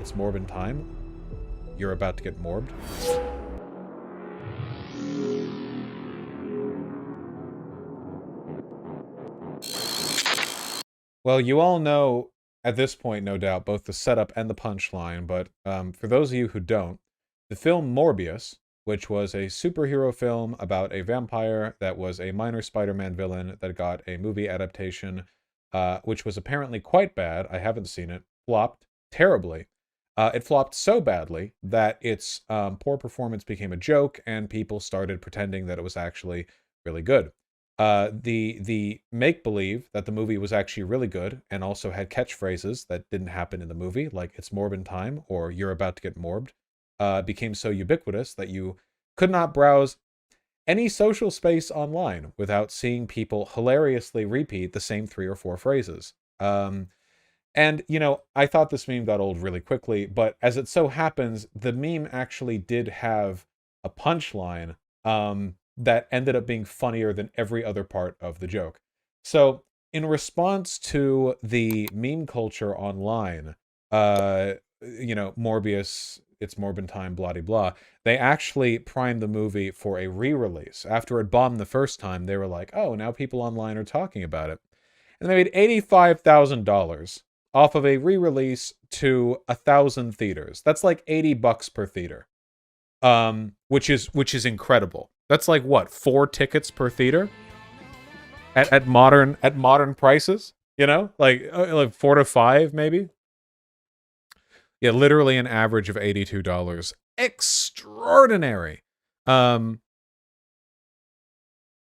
It's Morbin time. You're about to get morbed. Well, you all know, at this point, no doubt, both the setup and the punchline, but for those of you who don't, the film Morbius, which was a superhero film about a vampire that was a minor Spider-Man villain that got a movie adaptation, which was apparently quite bad. I haven't seen it. Flopped terribly. It flopped so badly that its poor performance became a joke, and people started pretending that it was actually really good. The make-believe that the movie was actually really good and also had catchphrases that didn't happen in the movie, like "It's Morbin time" or "You're about to get morbed," became so ubiquitous that you could not browse any social space online without seeing people hilariously repeat the same 3 or 4 phrases. And, you know, I thought this meme got old really quickly, but as it so happens, the meme actually did have a punchline that ended up being funnier than every other part of the joke. So, in response to the meme culture online, Morbius, it's Morbin time, blah de blah, they actually primed the movie for a re-release. After it bombed the first time, they were like, oh, now people online are talking about it. And they made $85,000 off of a re-release to 1,000 theaters. That's like $80 per theater, which is incredible. That's like what, 4 tickets per theater at modern prices. You know, like 4 to 5 maybe. Yeah, literally an average of $82. Extraordinary. There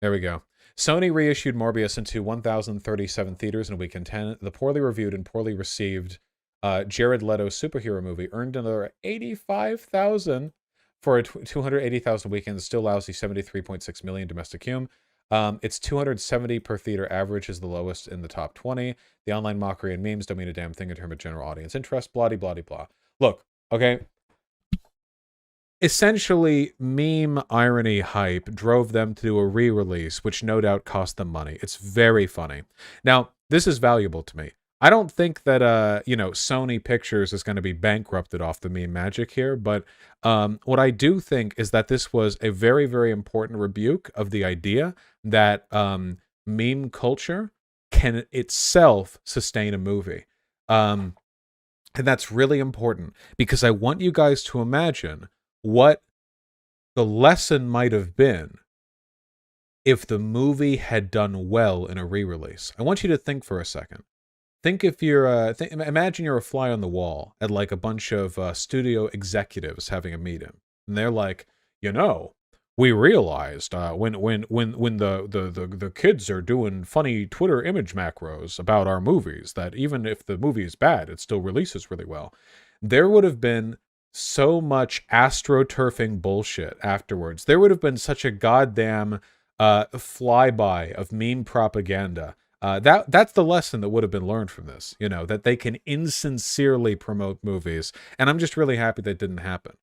we go. Sony reissued Morbius into 1,037 theaters in weekend 10. The poorly reviewed and poorly received Jared Leto superhero movie earned another $85,000 for a 280,000 weekend. Still lousy 73.6 million domestic cum. It's 270 per theater average is the lowest in the top 20. The online mockery and memes don't mean a damn thing in terms of general audience interest. Blah de blah de blah. Look, okay. Essentially, meme irony hype drove them to do a re-release, which no doubt cost them money. It's very funny. Now, this is valuable to me. I don't think that, Sony Pictures is going to be bankrupted off the meme magic here, but what I do think is that this was a very, very important rebuke of the idea that meme culture can itself sustain a movie. And that's really important because I want you guys to imagine what the lesson might have been if the movie had done well in a re-release. I want you to think for a second. Think if you're, imagine you're a fly on the wall at like a bunch of studio executives having a meeting, and they're like, we realized when the kids are doing funny Twitter image macros about our movies that even if the movie is bad, it still releases really well. There would have been so much astroturfing bullshit afterwards. There would have been such a goddamn flyby of meme propaganda. That's the lesson that would have been learned from this, that they can insincerely promote movies. And I'm just really happy that didn't happen.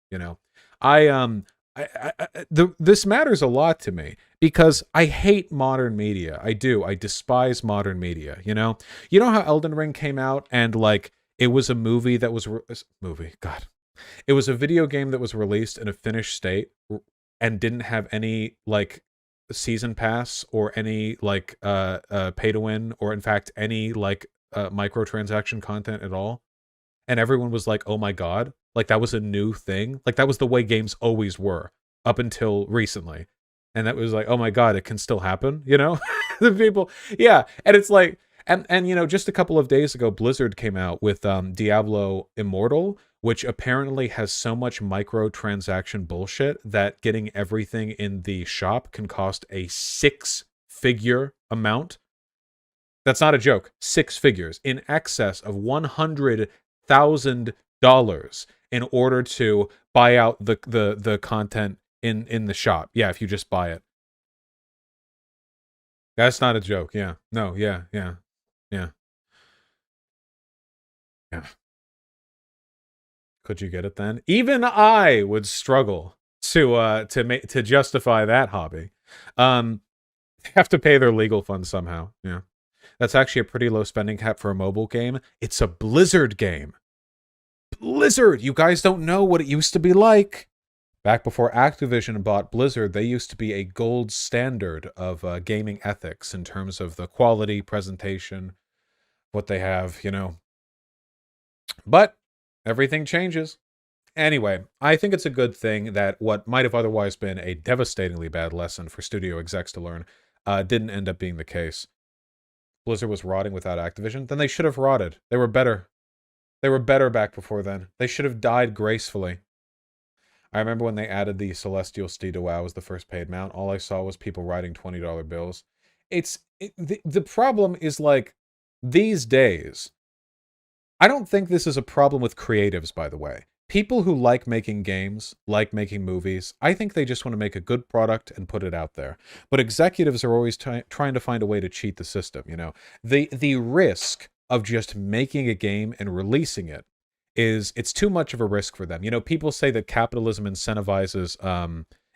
This matters a lot to me because I hate modern media. I do. I despise modern media. You know how Elden Ring came out and like it was a movie that was God. It was a video game that was released in a finished state and didn't have any like season pass or any like pay to win or in fact any like microtransaction content at all. And everyone was like, "Oh my god." Like that was a new thing. Like that was the way games always were up until recently. And that was like, "Oh my god, it can still happen," The people, yeah, and it's like and just a couple of days ago Blizzard came out with Diablo Immortal, which apparently has so much microtransaction bullshit that getting everything in the shop can cost a 6-figure amount. That's not a joke. 6 figures, in excess of $100,000 in order to buy out the content in the shop. Yeah, if you just buy it. That's not a joke. Yeah. No, yeah. Yeah. Could you get it then? Even I would struggle to justify that hobby. They have to pay their legal funds somehow. Yeah. That's actually a pretty low spending cap for a mobile game. It's a Blizzard game. Blizzard, you guys don't know what it used to be like. Back before Activision bought Blizzard, they used to be a gold standard of gaming ethics in terms of the quality, presentation, what they have, you know. But everything changes. Anyway, I think it's a good thing that what might have otherwise been a devastatingly bad lesson for studio execs to learn didn't end up being the case. Blizzard was rotting without Activision, then they should have rotted. They were better. They were better back before then. They should have died gracefully. I remember when they added the Celestial Steed to WoW as the first paid mount, all I saw was people writing $20 bills. The problem is, like, these days, I don't think this is a problem with creatives, by the way. People who like making games, like making movies, I think they just want to make a good product and put it out there. But executives are always trying to find a way to cheat the system, you know. The risk of just making a game and releasing it it's too much of a risk for them. You know, people say that capitalism incentivizes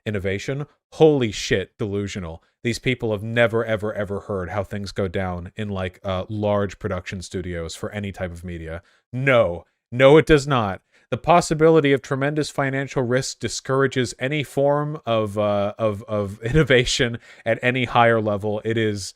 innovation. Holy shit, delusional. These people have never, ever, ever heard how things go down in, like, large production studios for any type of media. No, it does not. The possibility of tremendous financial risk discourages any form of innovation at any higher level. It is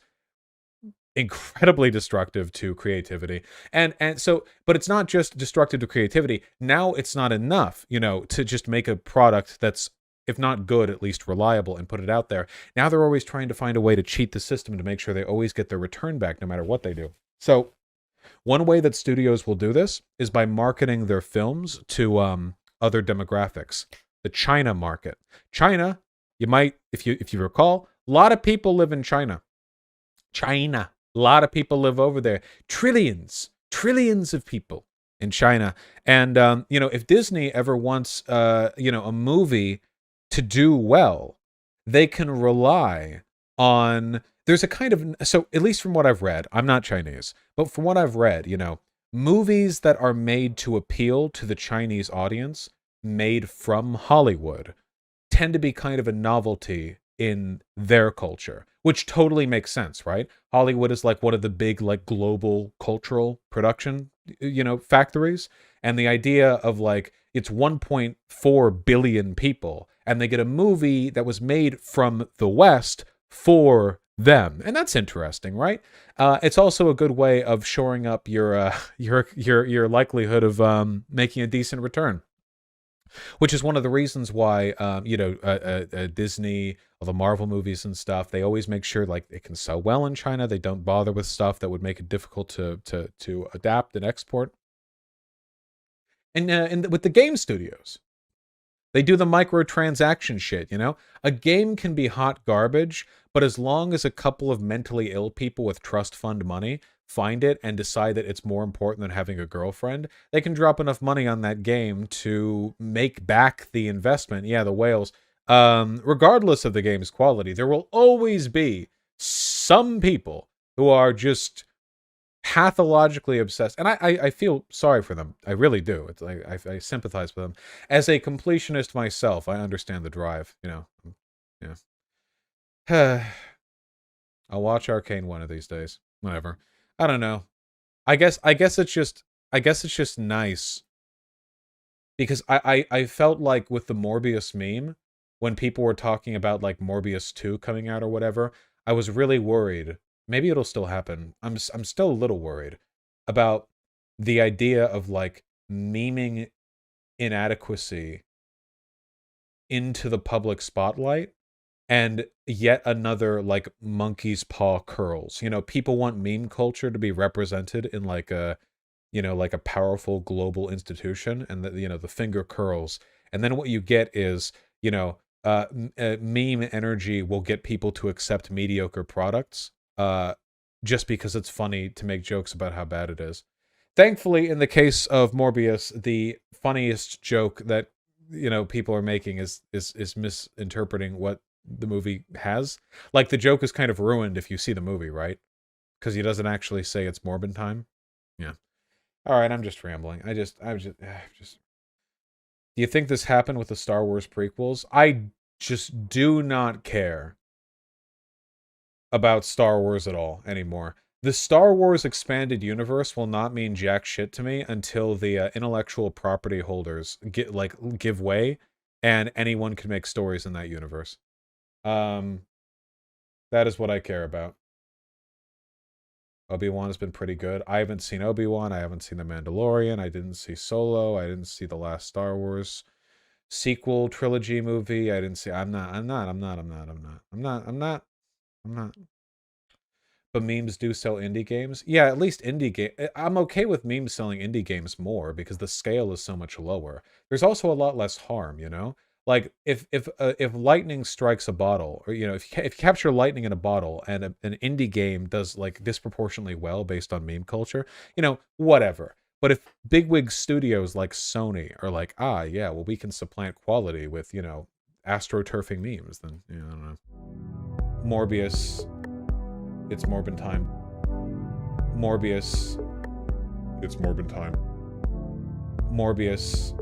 incredibly destructive to creativity. And so, but it's not just destructive to creativity. Now it's not enough, you know, to just make a product that's, if not good, at least reliable, and put it out there. Now they're always trying to find a way to cheat the system to make sure they always get their return back no matter what they do. So one way that studios will do this is by marketing their films to other demographics. The China market. China, you might, if you recall, a lot of people live in China. China. A lot of people live over there. Trillions of people in China. And, you know, if Disney ever wants, you know, a movie to do well, they can rely on, there's a kind of, so at least from what I've read, I'm not Chinese, but from what I've read, you know, movies that are made to appeal to the Chinese audience, made from Hollywood, tend to be kind of a novelty in their culture, which totally makes sense, right? Hollywood is like one of the big, like, global cultural production, you know, factories. And the idea of, like, it's 1.4 billion people, and they get a movie that was made from the West for them. And that's interesting, right? It's also a good way of shoring up your likelihood of making a decent return. Which is one of the reasons why, you know, Disney, all the Marvel movies and stuff, they always make sure, like, it can sell well in China. They don't bother with stuff that would make it difficult to adapt and export. And with the game studios, they do the microtransaction shit, you know? A game can be hot garbage, but as long as a couple of mentally ill people with trust fund money find it and decide that it's more important than having a girlfriend, they can drop enough money on that game to make back the investment. Yeah, the whales. Regardless of the game's quality, there will always be some people who are just pathologically obsessed, and I feel sorry for them. I really do. It's like I sympathize with them. As a completionist myself, I understand the drive. You know, yeah. I'll watch Arcane one of these days. Whatever. I don't know. I guess it's just nice because I felt like with the Morbius meme, when people were talking about, like, Morbius 2 coming out or whatever, I was really worried. Maybe it'll still happen. I'm still a little worried about the idea of, like, memeing inadequacy into the public spotlight and yet another, like, monkey's paw curls. You know, people want meme culture to be represented in, like, a, you know, like a powerful global institution, and the, you know, the finger curls. And then what you get is, you know, meme energy will get people to accept mediocre products just because it's funny to make jokes about how bad it is. Thankfully, in the case of Morbius, the funniest joke that, you know, people are making is misinterpreting what the movie has. Like, the joke is kind of ruined if you see the movie, right? Because he doesn't actually say it's Morbin time. Yeah. All right, I'm just rambling. I just. Do you think this happened with the Star Wars prequels? I just do not care about Star Wars at all anymore. The Star Wars expanded universe will not mean jack shit to me until the intellectual property holders give way, and anyone can make stories in that universe. Um, that is what I care about. Obi-Wan has been pretty good. I haven't seen Obi-Wan. I haven't seen The Mandalorian. I didn't see Solo. I didn't see the last Star Wars sequel trilogy movie. I didn't see. I'm not. But memes do sell indie games. Yeah, at least indie game. I'm okay with memes selling indie games more because the scale is so much lower. There's also a lot less harm, you know. Like if lightning strikes a bottle, or if you capture lightning in a bottle, and an indie game does like disproportionately well based on meme culture, whatever. But if bigwig studios like Sony are like, yeah, well, we can supplant quality with astroturfing memes, then I don't know. Morbius. It's Morbin time. Morbius. It's Morbin time. Morbius.